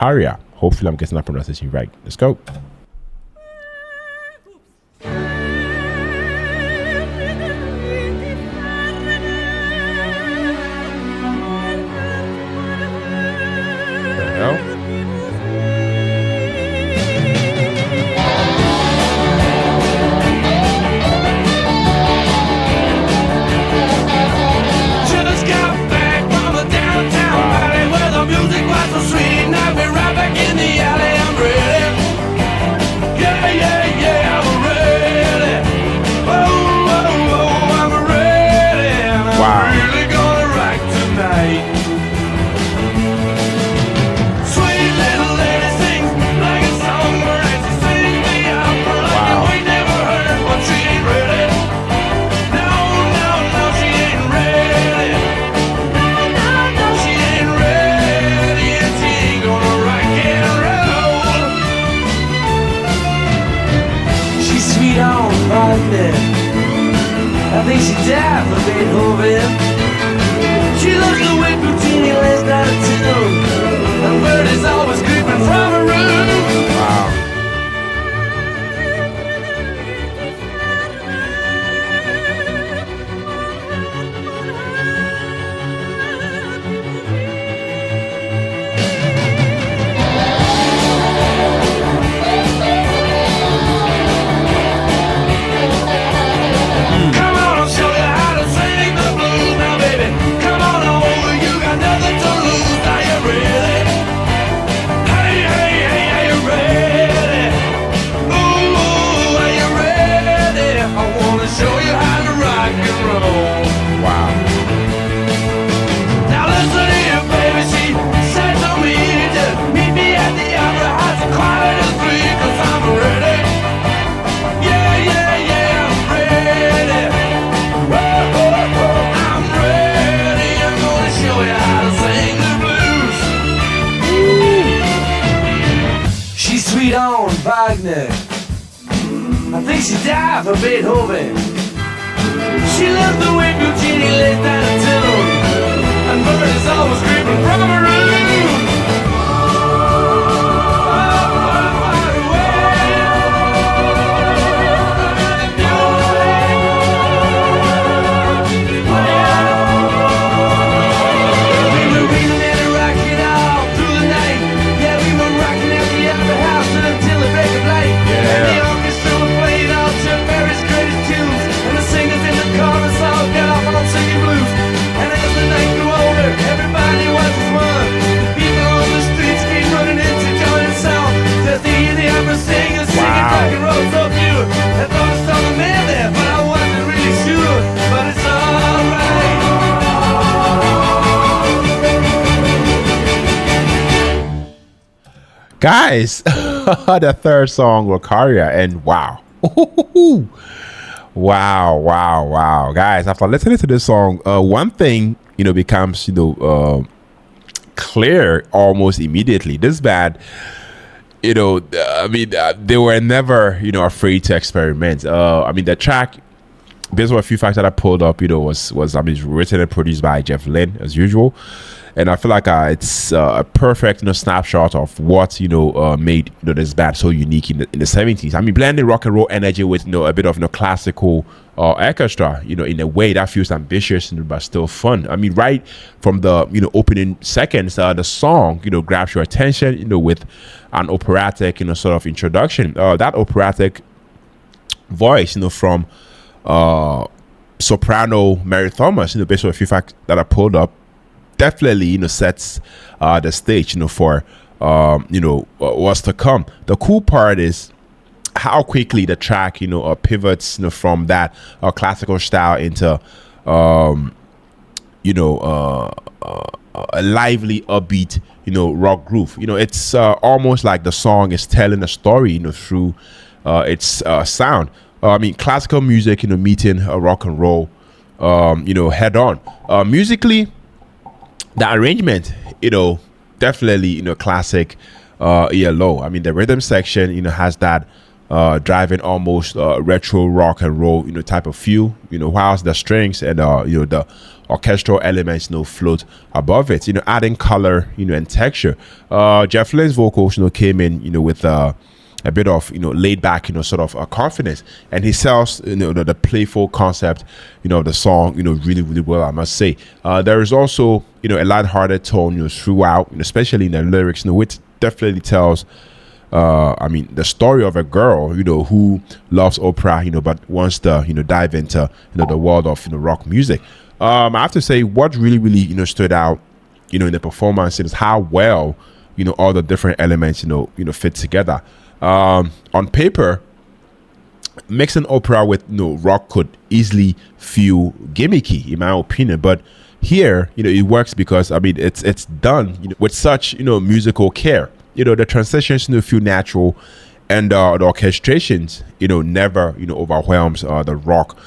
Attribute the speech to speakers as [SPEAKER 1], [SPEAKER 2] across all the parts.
[SPEAKER 1] Aria. Hopefully, I'm getting that pronunciation right. Let's go. The hell?
[SPEAKER 2] I think she died for Beethoven. She loves the way Puccini lays down a tune. The bird is always creeping from her room.
[SPEAKER 1] Wow.
[SPEAKER 2] I think she died for Beethoven. She loves the way Puccini lays down a tune. And bird is always creeping from her room.
[SPEAKER 1] Guys, the third song, Rockaria, and wow. wow. Guys, after listening to this song, one thing, becomes, clear almost immediately. This band, they were never, afraid to experiment. The track, based on a few facts that I pulled up, was written and produced by Jeff Lynne, as usual. And I feel like it's a perfect snapshot of what made this band so unique in the 70s. Blending rock and roll energy with a bit of classical orchestra, in a way that feels ambitious but still fun. Right from the opening seconds, the song grabs your attention with an operatic sort of introduction. That operatic voice from soprano Mary Thomas, based on a few facts that I pulled up, definitely sets the stage for what's to come. The cool part is how quickly the track pivots from that classical style into a lively upbeat rock groove. It's almost like the song is telling a story through its sound. Classical music meeting rock and roll head on. Musically, the arrangement, definitely, classic ELO. The rhythm section, has that driving almost retro rock and roll, type of feel, whilst the strings and, the orchestral elements, float above it, adding color, and texture. Jeff Lynne's vocals, came in, with a bit of laid back sort of confidence, and he sells the playful concept of the song really really well, I must say. There is also a lighthearted tone throughout, especially in the lyrics, which definitely tells the story of a girl who loves opera but wants to dive into the world of rock music. I have to say what really really stood out in the performance is how well all the different elements fit together. On paper, mixing opera with rock could easily feel gimmicky, in my opinion, but here it works because it's done with such musical care. The transitions feel natural, and the orchestrations never overwhelms the rock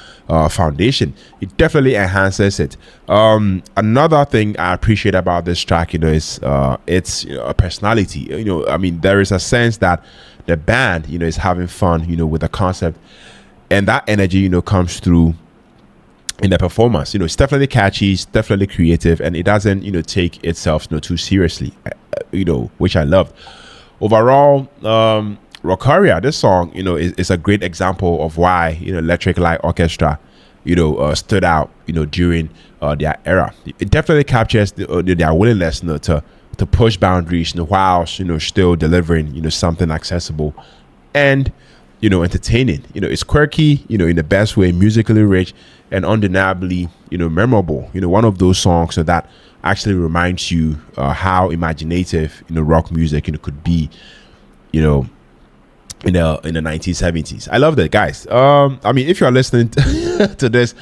[SPEAKER 1] foundation. It definitely enhances it. Another thing I appreciate about this track is its personality. There is a sense that the band is having fun with the concept, and that energy comes through in the performance. It's definitely catchy, it's definitely creative, and it doesn't take itself too seriously, which I love. Overall, Rockaria, this song is a great example of why Electric Light Orchestra stood out during their era. It definitely captures their willingness to push boundaries while still delivering something accessible and entertaining. It's quirky in the best way, musically rich, and undeniably memorable. One of those songs that actually reminds you how imaginative rock music could be in the 1970s. I love that, guys. If you're listening to this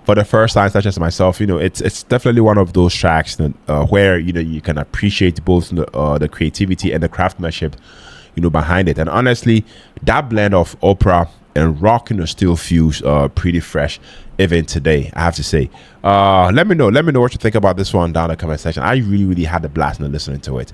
[SPEAKER 1] for the first time, such as myself, it's definitely one of those tracks where you can appreciate both the creativity and the craftsmanship behind it. And honestly, that blend of opera and rock still feels pretty fresh even today, I have to say. Let me know what you think about this one down in the comment section. I really really had a blast listening to it.